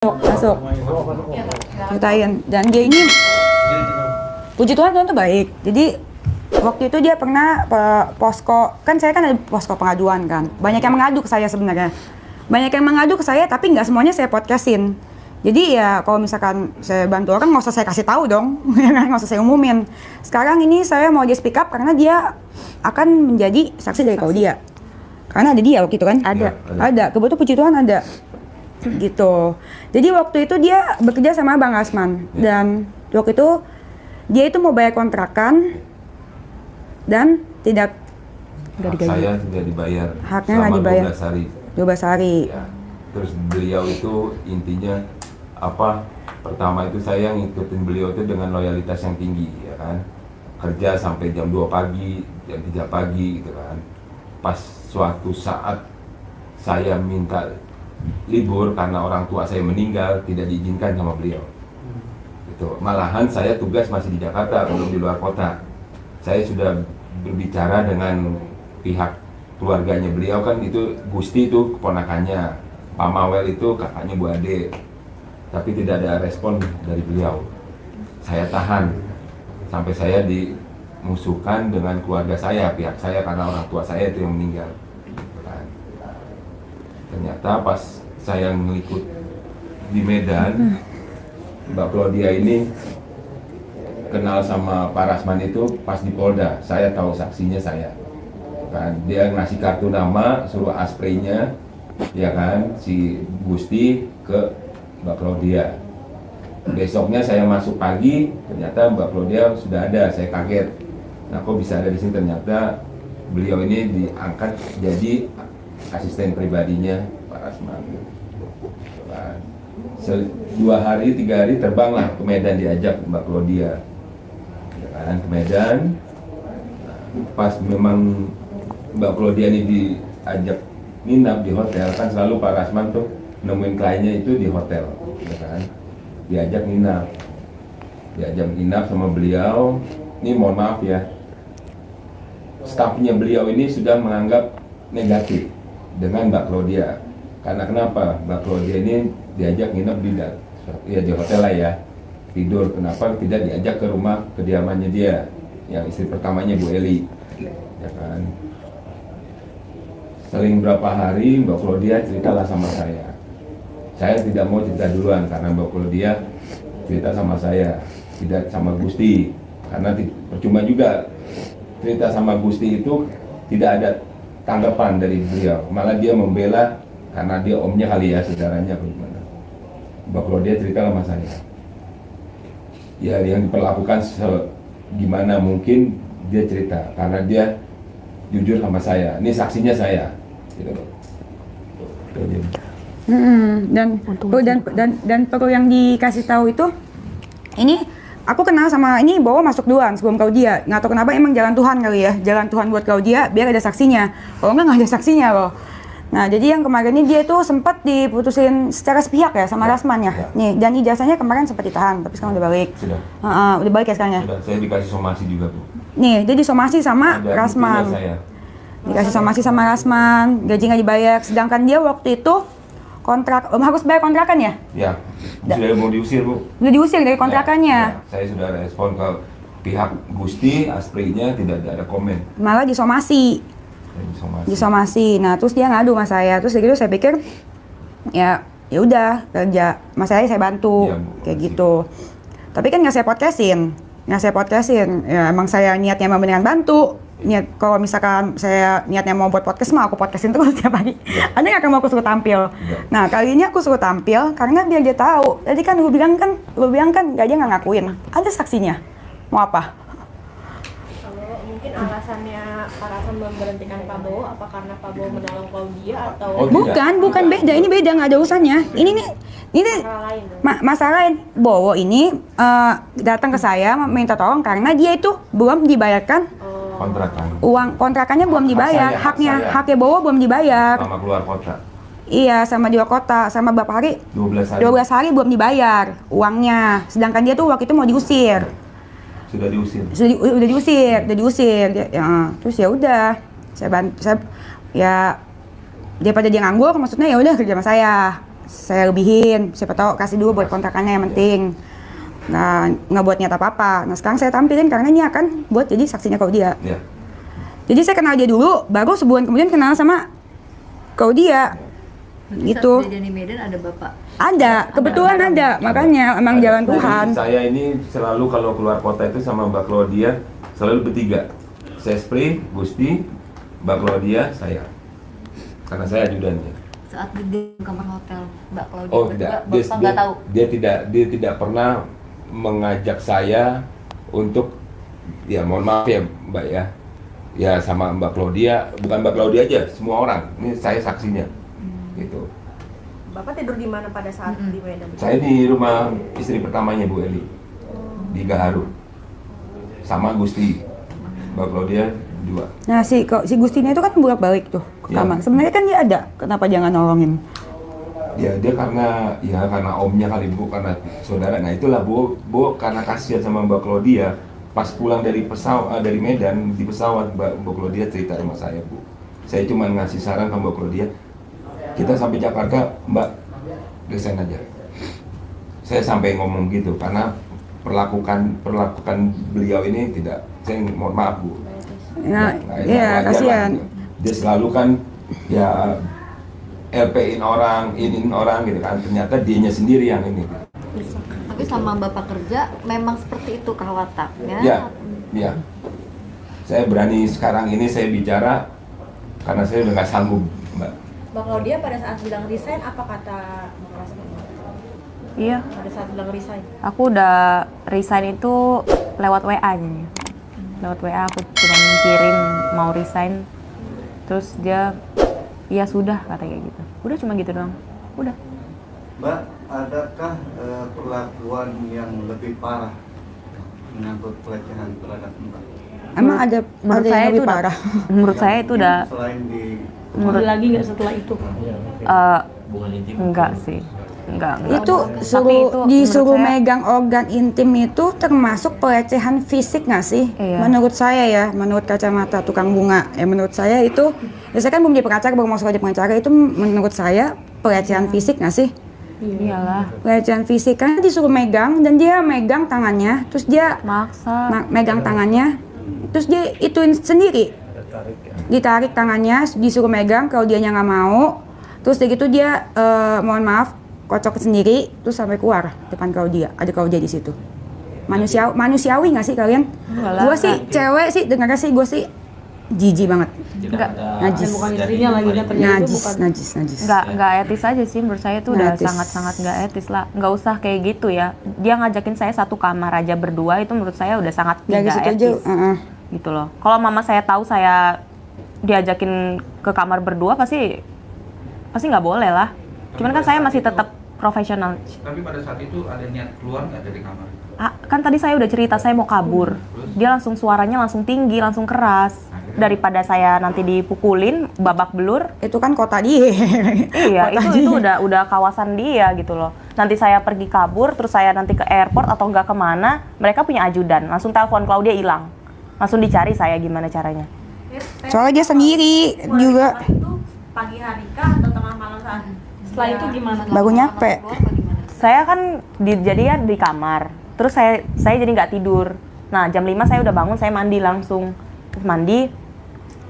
Masuk ceritain. Dan dia ini puji Tuhan tuh baik. Jadi waktu itu dia pernah posko, kan saya kan ada posko pengaduan kan, banyak yang mengadu ke saya sebenarnya, banyak yang mengadu ke saya tapi nggak semuanya saya podcastin. Jadi ya kalau misalkan saya bantu orang nggak usah saya kasih tahu dong, nggak usah saya umumin. Sekarang ini saya mau dia speak up karena dia akan menjadi saksi dari Claudia. Karena ada dia waktu itu kan? Ada. Kebetulan puji Tuhan ada. Gitu. Jadi waktu itu dia bekerja sama Bang Rasman dan waktu itu dia itu mau bayar kontrakan dan tidak digaji. Saya tidak dibayar. Haknya nggak dibayar. 12 hari. 12 hari. Ya. Terus beliau itu intinya apa? Pertama itu saya ngikutin beliau itu dengan loyalitas yang tinggi, ya kan? Kerja sampai jam 2 pagi, jam 3 pagi gitu kan. Pas suatu saat saya minta libur karena orang tua saya meninggal, tidak diizinkan sama beliau. Itu malahan saya tugas masih di Jakarta, belum di luar kota. Saya sudah berbicara dengan pihak keluarganya beliau, kan itu Gusti itu keponakannya, Pak Mawel itu kakaknya Bu Ade, tapi tidak ada respon dari beliau. Saya tahan sampai saya dimusuhkan dengan keluarga saya, pihak saya, karena orang tua saya itu yang meninggal. Ternyata pas saya meliput di Medan, Mbak Claudia ini kenal sama Pak Rasman itu pas di Polda. Saya tahu saksinya saya. Kan dia ngasih kartu nama, suruh asprenya, ya kan, si Gusti ke Mbak Claudia. Besoknya saya masuk pagi, ternyata Mbak Claudia sudah ada. Saya kaget. Nah, kok bisa ada di sini? Ternyata beliau ini diangkat jadi asisten pribadinya Pak Rasman. 2 hari 3 hari terbanglah ke Medan, diajak Mbak Claudia, ya kan, ke Medan. Pas memang Mbak Claudia ini diajak nginap di hotel, kan selalu Pak Rasman tuh nemuin kliennya itu di hotel, ya kan, diajak nginap sama beliau. Ini mohon maaf ya, stafnya beliau ini sudah menganggap negatif dengan Mbak Claudia. Karena kenapa? Mbak Claudia ini diajak nginep di hotel lah ya, tidur. Kenapa tidak diajak ke rumah kediamannya dia, yang istri pertamanya Bu Eli, ya kan? Seling berapa hari Mbak Claudia ceritalah sama saya. Saya tidak mau cerita duluan karena Mbak Claudia cerita sama saya, tidak sama Gusti. Karena percuma juga cerita sama Gusti itu tidak ada tanggapan dari beliau, malah dia membela karena dia omnya kali ya, saudaranya bagaimana. Mbak Claudia cerita sama saya, ya yang diperlakukan gimana mungkin, dia cerita karena dia jujur sama saya. Ini saksinya saya, gitu. Dan perlu yang dikasih tahu itu, ini aku kenal sama ini Bowo masuk duluan sebelum Claudia. Nggak tahu kenapa, emang jalan Tuhan kali ya, jalan Tuhan buat Claudia biar ada saksinya. Kalau nggak ada saksinya loh. Nah, jadi yang kemarin ini dia tuh sempat diputusin secara sepihak ya sama Rasman ya. Nih, dan ijazahnya kemarin sempat ditahan, tapi sekarang udah balik. Sudah. Udah balik ya sekarang ya. Sudah, saya dikasih somasi juga Bu. Nih, dia disomasi sama Ada Rasman. saya. Dikasih somasi sama Rasman, gaji nggak dibayar. Sedangkan dia waktu itu kontrak, harus bayar kontrakan ya? Ya, sudah mau diusir Bu. Udah diusir dari kontrakannya. Ya, saya sudah respon ke pihak Gusti, asprinya tidak ada komen. Malah disomasi. Nah, terus dia ngadu sama saya. Terus gitu saya pikir ya udah kerja mas saya bantu ya, kayak gitu. Tapi kan nggak saya podcastin. Ya emang saya niatnya mau beneran bantu. Niat kalau misalkan saya niatnya mau buat podcast mah aku podcastin terus setiap hari. Ya. Ada nggak mau aku suruh tampil? Ya. Nah, kali ini aku suruh tampil karena biar dia tahu. Tadi kan lu bilang kan nggak, dia nggak ngakuin. Ada saksinya. Mau apa? Mungkin alasannya Pak Rasman memberhentikan Pak Bowo apa karena Pak Bowo menolong Claudia atau bukan beda, ini beda, nggak ada urusannya. Ini masalah lain. Bowo ini datang ke saya minta tolong karena dia itu belum dibayarkan uang kontrakannya, belum dibayar. Haknya Bowo belum dibayar sama keluar kota. Iya, sama di luar kota, sama berapa hari? 12 hari belum dibayar uangnya. Sedangkan dia tuh waktu itu mau diusir. Sudah diusir. Udah diusir. Ya, terus ya udah, saya ya daripada dia nganggur, maksudnya ya udah kerja sama saya. saya lebihin, siapa tahu kasih dulu buat kontrakannya yang penting. Nah, nggak buat nyata apa-apa. Nah, sekarang saya tampilin karena ini akan buat jadi saksinya Claudia. Ya. Jadi saya kenal dia dulu, baru sebulan kemudian kenal sama Claudia. Gitu. Saat kejadian di Medan ada bapak? Ada, kebetulan ada. Makanya emang jalan Tuhan. Saya ini selalu kalau keluar kota itu sama Mbak Claudia selalu bertiga. Sespri, Gusti, Mbak Claudia, saya. Karena saya ajudannya. Saat di kamar hotel Mbak Claudia Oh berdua, tidak, bapak nggak tahu? dia tidak pernah mengajak saya untuk, ya mohon maaf ya Mbak ya sama Mbak Claudia, bukan Mbak Claudia aja, semua orang, ini saya saksinya, gitu. Bapak tidur di mana pada saat di Medan? Saya di rumah istri pertamanya Bu Eli, di Gaharu, sama Gusti, Mbak Claudia 2. Nah, si Gustina itu kan bolak-balik tuh ke Ya. kamar. Sebenarnya kan dia ada, kenapa jangan nolongin? Ya dia karena omnya kali Bu, karena saudara. Nah itulah Bu karena kasihan sama Mbak Claudia. Pas pulang dari dari Medan di pesawat Mbak Claudia cerita sama saya Bu. Saya cuma ngasih saran ke Mbak Claudia, kita sampai Jakarta Mbak resign aja. Saya sampai ngomong gitu karena perlakukan beliau ini tidak, saya mohon maaf Bu. Nah, Ini iya wajar lah, kasihan. gitu. Dia selalu kan ya LP-in orang, inin orang gitu kan. Ternyata dianya sendiri yang ini. Tapi selama bapak kerja memang seperti itu kah wataknya? Ya. Saya berani sekarang ini saya bicara karena saya udah nggak sanggup, Mbak. Mbak Claudia pada saat bilang resign, apa kata Mbak Rasmi? Iya, Pada saat bilang resign? aku udah resign itu lewat WA nya. Lewat WA aku cuma kirim mau resign. Terus dia, iya sudah katanya kayak gitu. Udah cuma gitu doang. Udah. Mbak, adakah perlakuan yang lebih parah menyangkut pelecehan terhadap Mbak? Emang ada Menurut yang saya lebih itu udah, parah? menurut saya itu udah Selain di menurut lagi nggak setelah itu? enggak sih. Enggak. Itu Tapi itu disuruh menurut saya- megang organ intim itu termasuk pelecehan fisik nggak sih? Iya. Menurut saya ya, menurut kacamata tukang bunga, ya menurut saya itu, ya saya kan belum jadi pengacara, baru masuk aja pengacara, itu menurut saya pelecehan fisik nggak sih? Iyalah, Pelecehan fisik, karena disuruh megang dan dia megang tangannya, terus dia maksa. megang tangannya, terus dia ituin sendiri, ditarik tangannya, disuruh megang, kalau dianya nggak mau, terus dari gitu dia mohon maaf kocok sendiri, terus sampai keluar depan Claudia, ada Claudia di situ. Manusiawi nggak sih kalian? Enggak lah, Gue sih enggak. cewek sih, dengarnya sih gue sih jijik banget, Enggak. najis, Bukan istrinya lagi kan ternyata itu bukan. najis. Nggak etis aja sih menurut saya itu Nggak udah etis. sangat-sangat nggak etis lah. Nggak usah kayak gitu ya. Dia ngajakin saya satu kamar aja berdua itu menurut saya udah sangat Dari tidak situ aja, etis. Gitu loh. Kalau mama saya tahu saya diajakin ke kamar berdua pasti nggak boleh lah. Cuman kan saya masih tetap profesional. Tapi pada saat itu ada niat keluar nggak dari kamar? Kan tadi saya udah cerita saya mau kabur. Dia langsung suaranya langsung tinggi, langsung keras. Daripada saya nanti dipukulin babak belur. Itu kan kota dia. Iya, Kota itu dia. udah kawasan dia gitu loh. Nanti saya pergi kabur, terus saya nanti ke airport atau enggak kemana, mereka punya ajudan. Langsung telepon Claudia hilang. Langsung dicari saya gimana caranya. Soalnya dia sendiri juga. Itu pagi hari kah atau tengah malam saat? Setelah itu gimana? Baru nyampe. Saya kan jadi ya di kamar. Terus saya jadi nggak tidur. Nah, jam 5 saya udah bangun, saya mandi langsung. Terus mandi,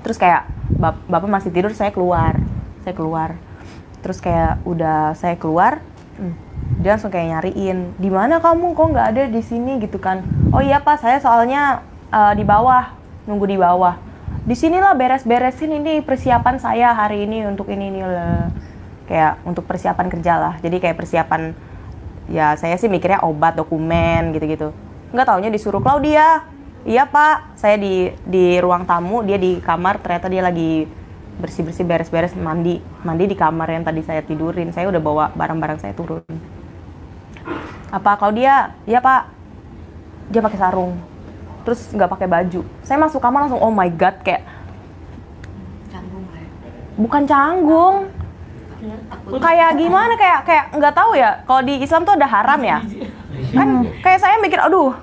terus kayak bapak masih tidur, saya keluar. Terus kayak udah saya keluar, dia langsung kayak nyariin, di mana kamu, kok nggak ada di sini gitu kan? Oh iya Pak, saya soalnya di bawah, nunggu di bawah. Di sinilah beres-beresin ini persiapan saya hari ini untuk ini lah. Kayak untuk persiapan kerja lah. Jadi kayak persiapan, ya saya sih mikirnya obat, dokumen gitu-gitu. Nggak taunya disuruh Claudia. Iya Pak, saya di ruang tamu, dia di kamar, ternyata dia lagi bersih-bersih, beres-beres, mandi di kamar yang tadi saya tidurin. Saya udah bawa barang-barang saya turun. Apa Claudia? Iya Pak. Dia pakai sarung, terus nggak pakai baju. Saya masuk kamar langsung, oh my god, kayak Canggung lah ya. bukan canggung, kayak gimana, kayak nggak tahu ya. Kalau di Islam tuh ada haram ya, kan kayak saya mikir, aduh,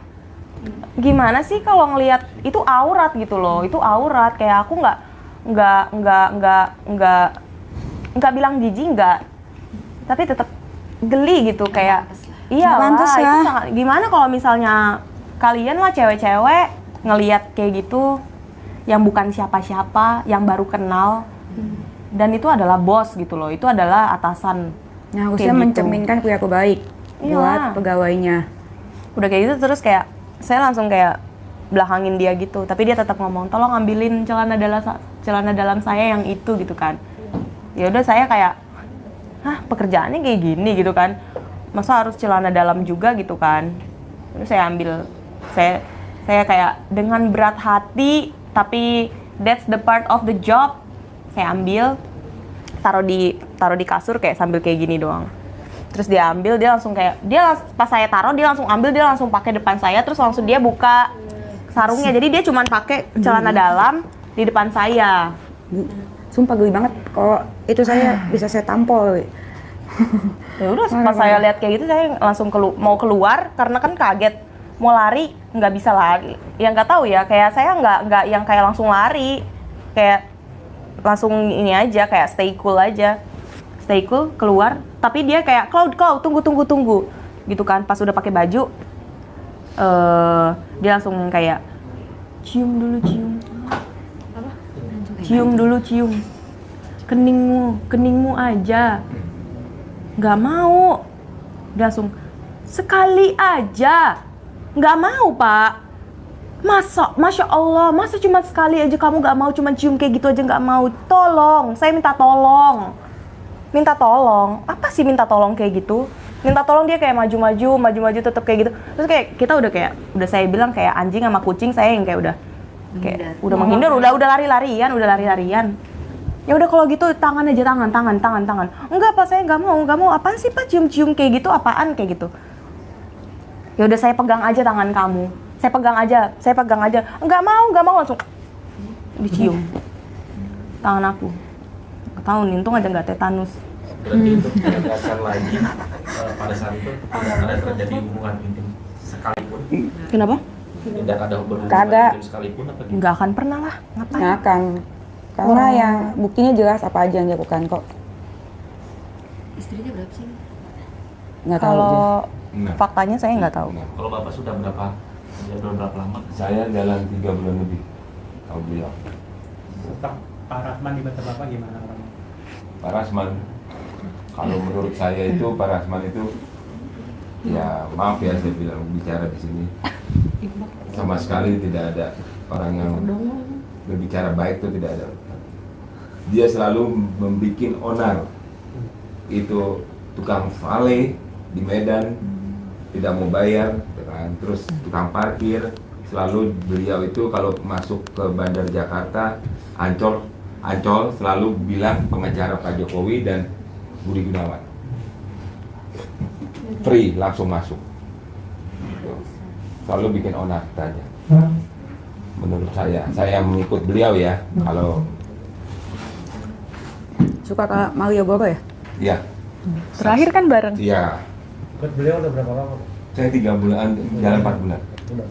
gimana sih kalau ngelihat itu aurat gitu loh, itu aurat. Kayak aku nggak bilang jijik, nggak tapi tetap geli gitu kayak iya Nggak pantas itu lah. gimana kalau misalnya kalian lah cewek-cewek ngelihat kayak gitu yang bukan siapa-siapa, yang baru kenal dan itu adalah bos gitu loh, itu adalah atasan. Nah, harusnya Kayak gitu. mencerminkan perilaku baik Iya. buat pegawainya. Udah kayak gitu terus kayak saya langsung kayak belakangin dia gitu, tapi dia tetap ngomong tolong ambilin celana dalam saya yang itu gitu kan. Ya udah saya kayak pekerjaannya kayak gini gitu kan, masa harus celana dalam juga gitu kan. Terus saya ambil, saya kayak dengan berat hati, tapi that's the part of the job, saya ambil taruh di kasur kayak sambil kayak gini doang. Terus dia ambil, dia langsung kayak pas saya taruh dia langsung ambil, dia langsung pakai depan saya, terus langsung dia buka sarungnya. Jadi dia cuma pakai celana dalam di depan saya. Sumpah geli banget, kalau itu saya bisa saya tampol. Ya udah pas saya lihat kayak gitu saya langsung mau keluar karena kan kaget, mau lari nggak bisa lari. Ya nggak tahu ya, kayak saya nggak yang kayak langsung lari, kayak langsung ini aja kayak stay cool aja, stay cool keluar. Tapi dia kayak Cloud tunggu gitu kan. Pas udah pakai baju dia langsung kayak cium dulu keningmu aja. Nggak mau, dia langsung sekali aja. Nggak mau pak, masya Allah, masa cuma sekali aja kamu nggak mau, cuma cium kayak gitu aja nggak mau. Tolong, saya minta tolong, apa sih minta tolong kayak gitu? Minta tolong dia kayak maju-maju tetap kayak gitu. Terus kayak kita udah saya bilang kayak anjing sama kucing, saya yang kayak udah menghindar, udah lari-larian. Ya udah kalau gitu tangan aja, tangan. Enggak pak, saya nggak mau. Apaan sih pak cium-cium kayak gitu, apaan kayak gitu? Ya udah saya pegang aja tangan kamu. Saya pegang aja. Enggak mau langsung dicium tangan aku. Tahu nih, untung aja nggak tetanus. Berarti untuk menegaskan lagi pada saat itu tidak ada terjadi hubungan intim sekalipun. Kenapa? Tidak ada berhubungan Kagak. intim sekalipun apa gitu? Nggak akan pernah lah. Ngapain? Nggak akan. Karena yang buktinya jelas apa aja yang dilakukan kok. Istrinya berapa sih? Nggak tahu. Kalau Nah. faktanya saya nggak tahu. Kalau bapak sudah berapa lama? Saya dalam 3 bulan lebih tahu beliau. Pak Rahman di mata Bapak gimana orangnya? Pak Rasman, kalau menurut saya itu Pak Rasman itu ya maaf ya saya bilang bicara di sini sama sekali tidak ada orang yang berbicara baik, itu tidak ada. Dia selalu membuat onar, itu tukang vale di Medan tidak mau bayar, kan? Terus tukang parkir, selalu beliau itu kalau masuk ke Bandar Jakarta Ancol selalu bilang pengacara Pak Jokowi dan Budi Gunawan free, langsung masuk. Selalu bikin onar saja. Menurut saya mengikut beliau ya. Kalau Suka ke Malioboro ya? ya, Terakhir kan bareng. iya. Ikut beliau udah berapa lama? Saya 3 bulan, jalan 4 bulan. Udah.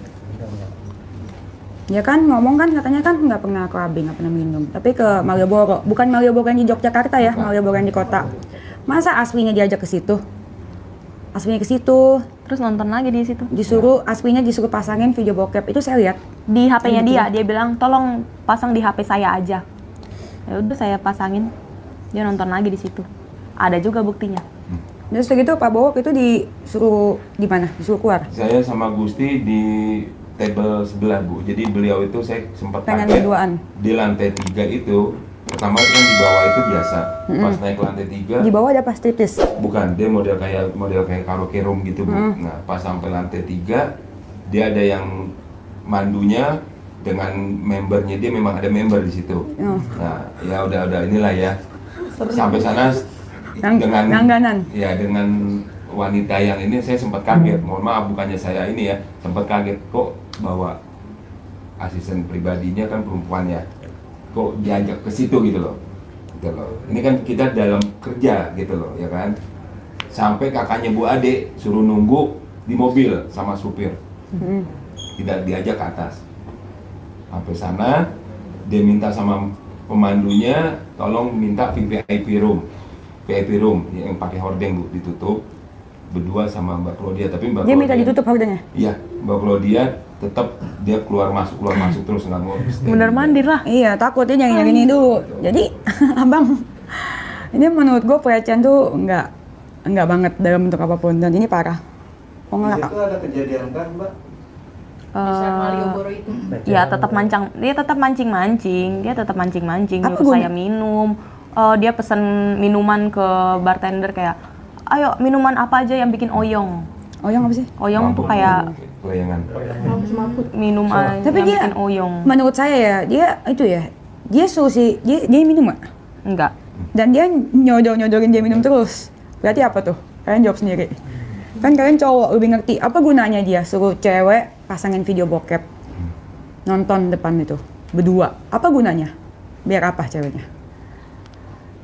Ya kan ngomong kan katanya kan nggak pernah clubbing, nggak pernah minum. Tapi ke Malioboro, bukan Malioboro yang di Yogyakarta ya, Malioboro yang di kota. Masa Aswinya diajak ke situ? Aswinya ke situ, Terus nonton lagi di situ. Aswinya disuruh pasangin video bokep. Itu saya lihat. Di HP-nya Gitu. dia bilang tolong pasang di HP saya aja. Ya udah saya pasangin. Dia nonton lagi di situ. Ada juga buktinya. Terus begitu Pak Bowo itu disuruh gimana? Disuruh keluar. Saya sama Gusti di table sebelah Bu. Jadi beliau itu saya sempat Pengen kaget berduaan. di lantai 3 itu. Pertama kan di bawah itu biasa. Pas naik ke lantai 3, Di bawah ada pas striptease. bukan, dia model kayak karaoke room gitu Bu. Nah, pas sampai lantai 3, dia ada yang mandunya dengan membernya, dia memang ada member di situ. Oh. Nah, ya udah inilah ya. Sampai sana dengan langganan. ya dengan wanita yang ini saya sempat kaget. Mohon maaf bukannya saya ini ya, sempat kaget kok bawa asisten pribadinya kan perempuannya. Kok diajak ke situ gitu loh. Gitu loh. Ini kan kita dalam kerja gitu loh, ya kan. Sampai kakaknya Bu Ade suruh nunggu di mobil sama supir. Tidak diajak ke atas. Sampai sana dia minta sama pemandunya tolong minta VIP room. VIP room yang pakai hordeng Bu, ditutup berdua sama Mbak Claudia, tapi Mbak Dia minta Claudia- ditutup hordengnya. Iya, Mbak Claudia tetap dia keluar masuk terus nggak mau stay. Bener mandir lah. Iya, takutnya nyari ini dulu. Jadi, abang, ini menurut gue pelecehan tuh nggak banget dalam bentuk apapun, dan ini parah. Oh, Di nggak. situ ada kejadian kan Mbak? Bisa Malioboro itu. Ya tetap mancing-mancing, dia tetap mancing-mancing, Apa nyuruh guna? saya minum. Dia pesen minuman ke bartender kayak, ayo minuman apa aja yang bikin oyong. Oyong apa sih? Oyong tuh Mabuk, kayak kelayangan. minuman Tapi yang dia- bikin oyong. Menurut saya ya, dia suruh dia minum nggak? Enggak. Dan dia nyodorin dia minum terus. Berarti apa tuh? Kalian jawab sendiri. Kan kalian cowok lebih ngerti. Apa gunanya dia suruh cewek pasangin video bokep nonton depan itu berdua? Apa gunanya? Biar apa ceweknya?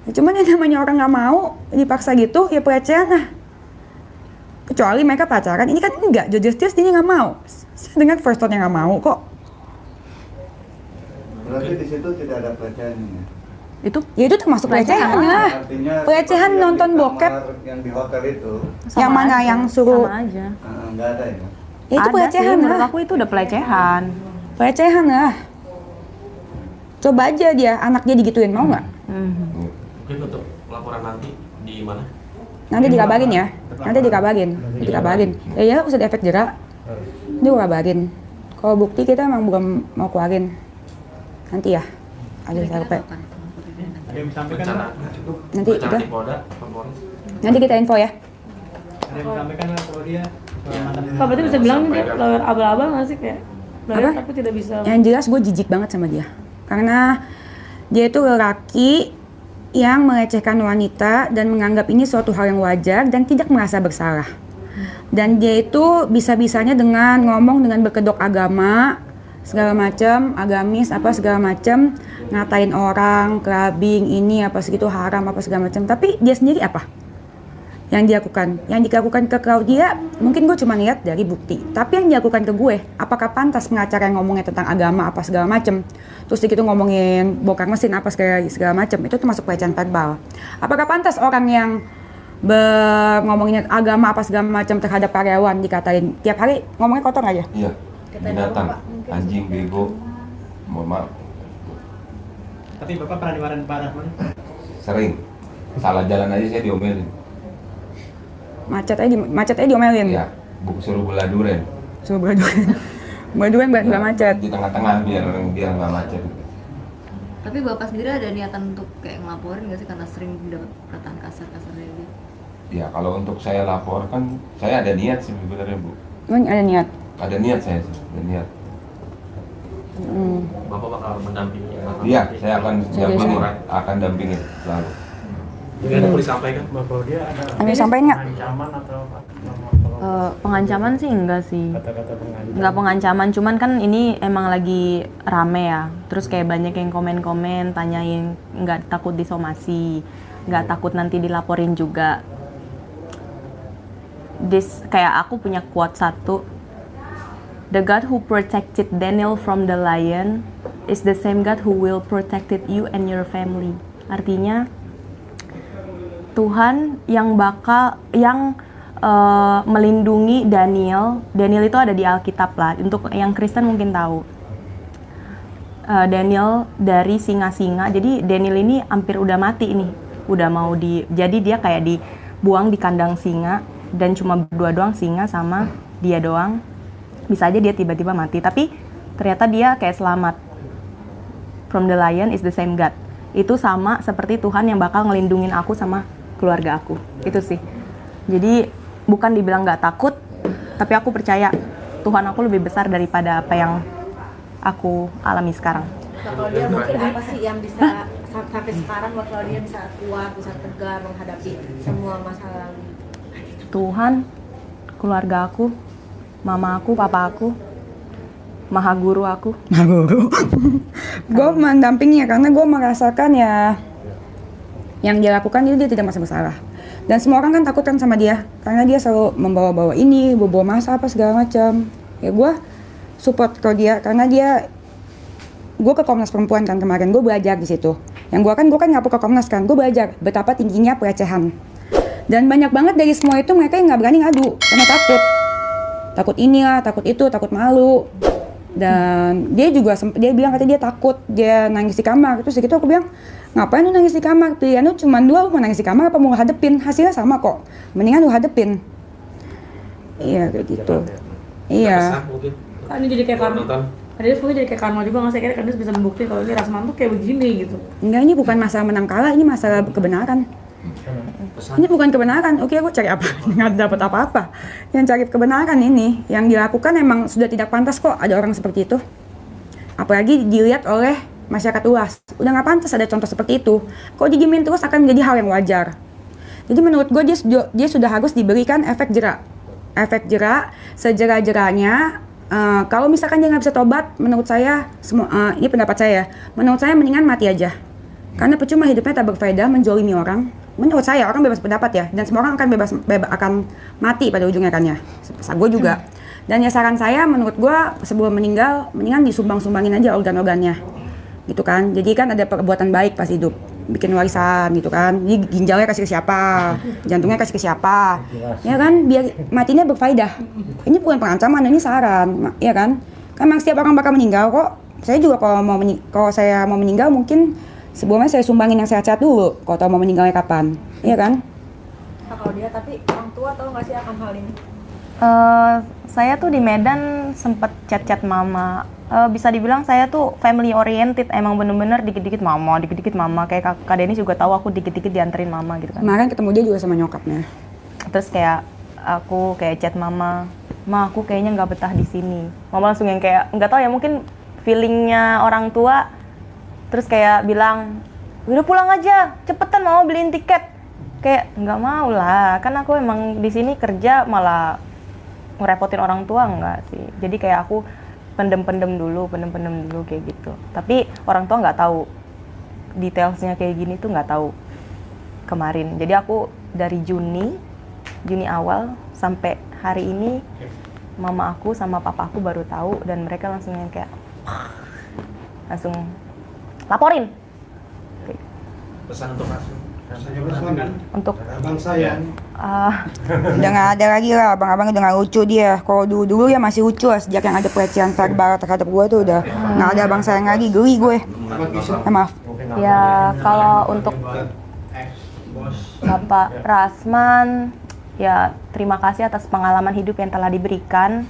Ya, cuman yang namanya orang nggak mau dipaksa gitu ya pelecehan lah. Kecuali mereka pacaran. Ini kan enggak. Justice dia nggak mau. Saya dengar first thought-nya nggak mau kok. Berarti di situ tidak ada pelecehan ya? Itu Ya itu termasuk pelecehan lah. Artinya Pelecehan seperti yang nonton di bokep. kamar yang di hotel itu Yang mana yang suruh- sama aja. nggak ada ya? Ya itu Ada pelecehan sih, menurut lah. aku itu udah pelecehan. Pelecehan lah. Coba aja dia, anak dia digituin, mau nggak? Mungkin untuk laporan nanti di mana? Nanti dikabarin ya. Nanti dikabarin. Ya usah efek jerak. Ini gue kabarin. Kalau bukti kita emang bukan mau keluarin. Nanti ya. Ada SLP. Ada yang disampaikan Rencana Pak? Nanti rencana udah. di Polda, Polres. Nanti kita info ya. Ada yang disampaikan Pak kalau dia mantan Pak berarti bisa bilang dia lawyer abal-abal nggak sih kayak lawyer Apa? tapi tidak bisa. Yang jelas gue jijik banget sama dia. Karena dia itu lelaki yang melecehkan wanita dan menganggap ini suatu hal yang wajar dan tidak merasa bersalah. Dan dia itu bisa-bisanya dengan ngomong dengan berkedok agama, segala macam, agamis apa segala macam, ngatain orang, clubbing ini apa segitu haram apa segala macam. Tapi dia sendiri apa? Yang dilakukan, ke Claudia, mungkin gue cuma lihat dari bukti. Tapi yang dilakukan ke gue, apakah pantas pengacara yang ngomongnya tentang agama apa segala macam, terus gitu ngomongin bongkar mesin apa segala macam, itu termasuk pelecehan verbal. Apakah pantas orang yang ngomongin agama apa segala macam terhadap karyawan dikatain tiap hari ngomongnya kotor aja? Iya, binatang, anjing, bego, mohon maaf, Tapi Bapak pernah dimarahin Pak Rahman? sering. Salah jalan aja saya diomelin. Macet aja diomelin. Iya, suruh belah duren. Suruh beraduan. Beraduan nggak macet. Di tengah-tengah biar nggak macet. Tapi Bapak sendiri ada niatan untuk kayak ngelaporin nggak sih karena sering dapat perkataan kasar-kasar dari dia? Ya kalau untuk saya laporkan, saya ada niat sih sebenarnya Bu. Emang ada niat. Ada niat saya sih, ada niat. Bapak bakal mendampingi. Iya, saya akan dampingin, Laporan. akan dampingin selalu. Mungkin ada mau disampaikan? Mbak Claudia ada Ada yang sampaikan nggak? ancaman atau apa? Pengancaman sih enggak sih. Kata-kata pengancam. Nggak pengancaman, cuman kan ini emang lagi rame ya. Terus kayak banyak yang komen-komen, tanyain nggak takut disomasi, nggak takut nanti dilaporin juga. Kayak aku punya quote satu, "The God who protected Daniel from the lion is the same God who will protected you and your family." Artinya Tuhan yang melindungi Daniel. Daniel itu ada di Alkitab lah. Untuk yang Kristen mungkin tahu. Daniel dari singa-singa. Jadi Daniel ini hampir udah mati nih. Udah mau jadi dia kayak dibuang di kandang singa dan cuma berdua doang, singa sama dia doang. Bisa aja dia tiba-tiba mati. Tapi ternyata dia kayak selamat. From the lion is the same God. Itu sama seperti Tuhan yang bakal ngelindungin aku sama keluarga aku. Itu sih. Jadi bukan dibilang nggak takut, tapi aku percaya Tuhan aku lebih besar daripada apa yang aku alami sekarang. Mbak Claudia mungkin apa sih yang bisa sampai sekarang Mbak Claudia bisa kuat, bisa tegar menghadapi semua masalah lalu? Tuhan, keluarga aku, mama aku, papa aku, maha guru aku. Gue mendampinginya karena gue merasakan ya yang dia lakukan itu dia tidak merasa bersalah. Dan semua orang kan takut kan sama dia karena dia selalu membawa-bawa ini, bawa masa apa segala macam. Ya gue support ke dia karena gue ke Komnas Perempuan kan kemarin, gue belajar di situ. Yang gue kan ngapur ke Komnas kan, gue belajar betapa tingginya pelecehan. Dan banyak banget dari semua itu mereka yang nggak berani ngadu karena takut inilah, takut itu, takut malu. Dan dia juga dia bilang katanya dia takut, dia nangis di kamar. Terus gitu aku bilang, ngapain lu nangis di kamar? Pilihan lu cuma dua, lu mau nangis di kamar apa mau hadepin? Hasilnya sama kok, mendingan lu hadepin. Iya kayak gitu. Iya. Kan ini jadi kayak karma. Kadang semuanya jadi kayak karma juga nggak sih, kayak kadang bisa membuktikan kalau ini Rasman tuh kayak begini gitu. Enggak, ini bukan masalah menang kalah, ini masalah kebenaran. Ini bukan kebenaran. Oke, aku cari apa? Nggak dapat apa-apa. Yang cari kebenaran ini, yang dilakukan emang sudah tidak pantas kok ada orang seperti itu. Apalagi dilihat oleh masyarakat luas. Udah nggak pantas ada contoh seperti itu. Kalau diginiin terus akan menjadi hal yang wajar. Jadi menurut gue dia sudah harus diberikan efek jerak. Efek jerak sejerak-jeraknya. Kalau misalkan dia nggak bisa tobat, menurut saya ini pendapat saya. Menurut saya mendingan mati aja. Karena percuma hidupnya tak berfaedah menjolimi orang. Menurut saya orang bebas pendapat ya, dan semua orang akan akan mati pada ujungnya kan ya. Gue juga. Dan ya saran saya, menurut gue sebelum meninggal, mendingan disumbang-sumbangin aja organ-organnya, gitu kan. Jadi kan ada perbuatan baik pas hidup, bikin warisan gitu kan. Jadi ginjalnya kasih ke siapa, jantungnya kasih ke siapa, ya kan. Biar matinya berfaedah. Ini bukan pengancaman, ini saran, ya kan. Kan memang setiap orang bakal meninggal kok. Saya juga kalau saya mau meninggal mungkin sebelumnya saya sumbangin yang sehat-sehat dulu, kalau tahu mau meninggalnya kapan, iya kan? Kalau dia, tapi orang tua tahu nggak sih akan hal ini? Saya tuh di Medan sempet chat-chat mama. Bisa dibilang saya tuh family oriented, emang bener-bener dikit-dikit mama. Kayak Kak Denny juga tahu aku dikit-dikit dianterin mama gitu kan. Kemarin ketemu dia juga sama nyokapnya. Terus kayak aku kayak chat mama, "Ma, aku kayaknya nggak betah di sini." Mama langsung yang kayak nggak tahu ya, mungkin feelingnya orang tua. Terus kayak bilang, "Udah pulang aja, cepetan mau beliin tiket." Kayak nggak mau lah, kan aku emang di sini kerja malah ngerepotin orang tua enggak sih. Jadi kayak aku pendem dulu kayak gitu. Tapi orang tua nggak tahu detailsnya kayak gini tuh, nggak tahu kemarin. Jadi aku dari Juni awal sampai hari ini mama aku sama papa aku baru tahu, dan mereka langsung yang kayak langsung laporin. Pesan untuk untuk bangsa ya. Udah nggak ada lagi lah, abang-abang udah nggak lucu dia. Kalau dulu ya masih lucu lah, sejak yang ada pelecehan verbal terhadap gue tuh udah nggak ada bang sayang lagi, geli gue. Maaf. Ya kalau untuk Bapak Rasman, ya terima kasih atas pengalaman hidup yang telah diberikan.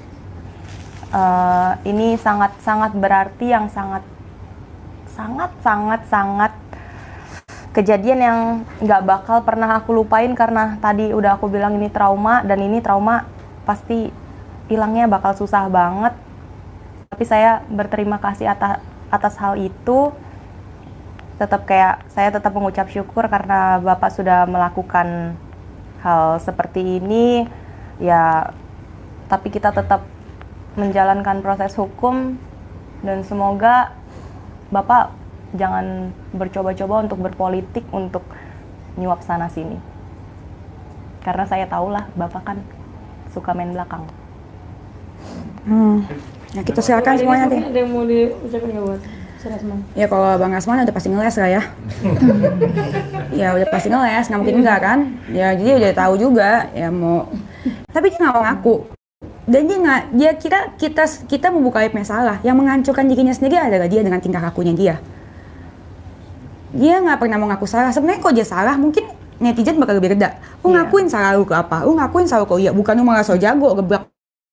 Ini sangat berarti, yang sangat kejadian yang nggak bakal pernah aku lupain, karena tadi udah aku bilang ini trauma, dan ini trauma pasti hilangnya bakal susah banget. Tapi saya berterima kasih atas hal itu. Saya tetap mengucap syukur karena Bapak sudah melakukan hal seperti ini ya. Tapi kita tetap menjalankan proses hukum, dan semoga Bapak jangan bercoba-coba untuk berpolitik, untuk nyuap sana sini. Karena saya tahulah Bapak kan suka main belakang. Ya kita silakan semuanya deh. Ada yang mau diucapin nggak buat Rasman? Ya kalau Bang Rasman udah pasti ngeles lah ya. Ya udah pasti ngeles, nggak mungkin enggak kan? Ya jadi udah tahu juga ya mau. Tapi dia nggak mau ngaku. Dan dia kira kita membuka aib masalah. Yang menghancurkan dirinya sendiri adalah dia dengan tingkah lakunya dia. Dia nggak pernah mau ngaku salah. Sebenarnya kalau dia salah, mungkin netizen bakal lebih reda. Lu ngakuin salah lu ke apa? Lu ngakuin salah lu ke iya. Bukan lu malah so jago, geblak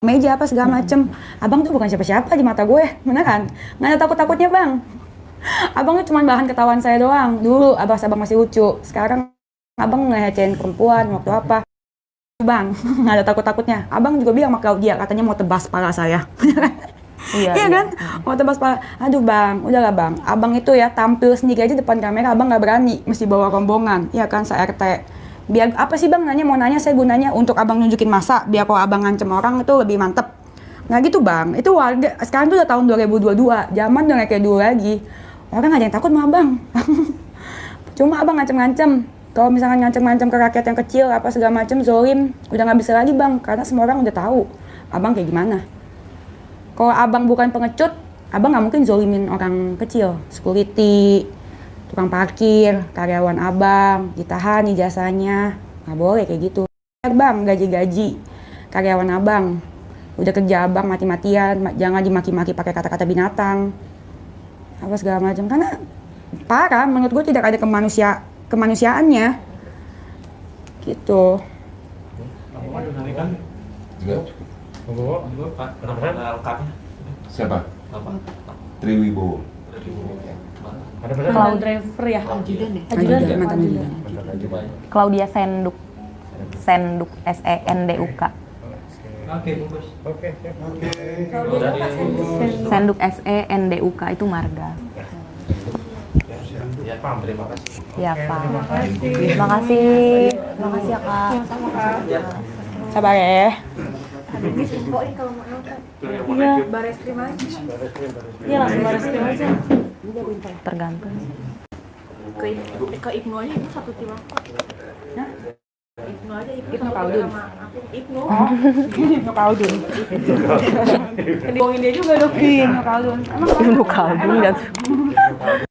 meja apa segala macem. Abang tuh bukan siapa-siapa di mata gue, beneran. Nggak ada takut-takutnya bang. Abang tuh cuma bahan ketahuan saya doang. Dulu abang masih lucu. Sekarang abang ngehecein perempuan waktu apa. Bang, nggak ada takut-takutnya. Abang juga bilang sama Claudia, katanya mau tebas pala saya. Iya kan? Mau tebas pala. Aduh bang, udahlah bang. Abang itu ya tampil sendiri aja depan kamera, abang nggak berani. Mesti bawa rombongan, ya kan, se-RT. Biar apa sih bang nanya, mau nanya saya gunanya untuk abang nunjukin masa. Biar kalau abang ngancem orang itu lebih mantep. Nggak gitu bang, itu warga. Sekarang tuh udah tahun 2022, zaman udah kayak dulu lagi. Orang nggak ada yang takut sama abang. Cuma abang ngancem-ngancem. Kalau misalkan ngancem-ngancem ke rakyat yang kecil, apa segala macem, zolim. Udah nggak bisa lagi bang, karena semua orang udah tahu abang kayak gimana. Kalau abang bukan pengecut, abang nggak mungkin zolimin orang kecil, security, tukang parkir, karyawan abang, ditahan ijazahnya, nggak boleh kayak gitu. Bang, gaji-gaji karyawan abang, udah kerja abang mati-matian, jangan dimaki-maki pakai kata-kata binatang, apa segala macam. Karena parah, menurut gue tidak ada kemanusiaannya, gitu. Enggak. Pak, nama lengkapnya Siapa? apa? Triwibowo. Ada pesan? Cloud driver ya? Ajudan ya? Ajudan. Mantan ajudan. Claudia Senduk. Senduk SENDUK. Oke, bungkus. Oke, siap. Senduk SENDUK itu marga. Ya, Pak, terima kasih. Ya, Pak. Terima kasih. Terima kasih. Terima kasih ya, Kak. Sama Kak. Sabar ya. Ada bis info nih kalau mau angkat. Iya. Baris krim aja. Iya, langsung baris krim aja. Tergantung. Ke Ibnu aja, Ibnu satu tim apa? Ibnu aja, Ibnu Ibnu satu Khaldun. sama aku. Ibnu. Ibnu Khaldun. Dibohongin dia juga dong. Ibnu Khaldun. Ibnu Khaldun,